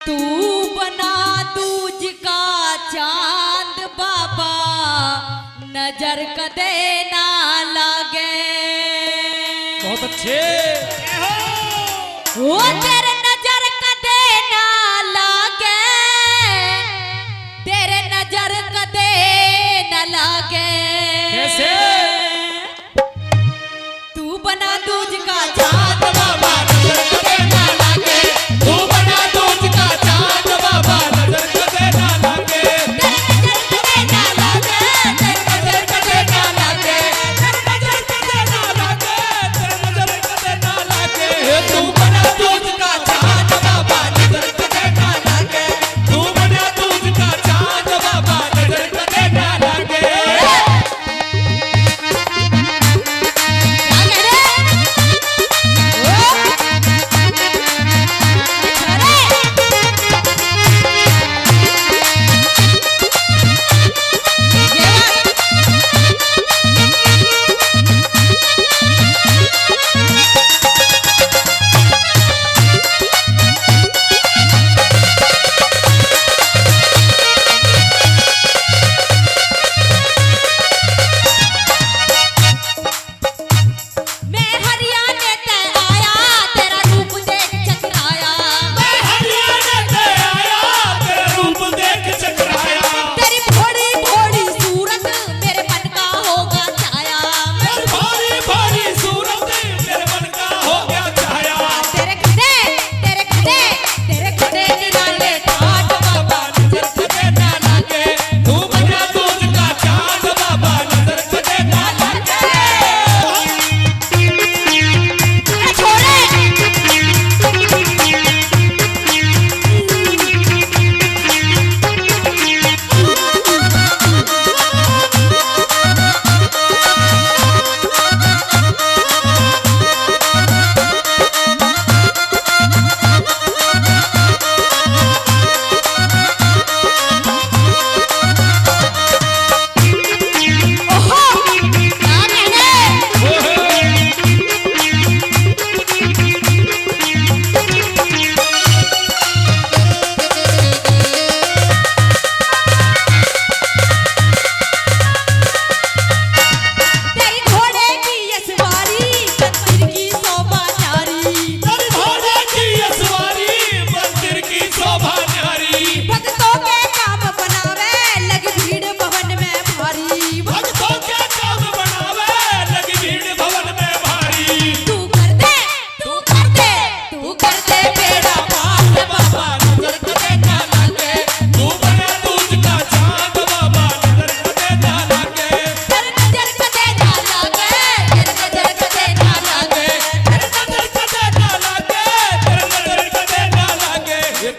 तू बना दूज का चांद बाबा, नजर कदे ना लागे। बहुत अच्छे। वो तेरे नजर कदे ना लागे, तेरे नजर कदे ना लागे। कैसे? तू बना दूज का चांद बाबा, नजर कदे ना लागे। तू बना दूज का चांद बाबा, नजर कदे ना लागे। तेरे नजर कदे ना लागे, तेरे नजर कदे ना लागे। तेरे नजर कदे ना लागे, तेरे नजर कदे ना लागे। तू बना दूज का चांद बाबा, नजर कदे ना लागे। तू बना दूज का चांद बाबा, नजर कदे ना लागे।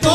तू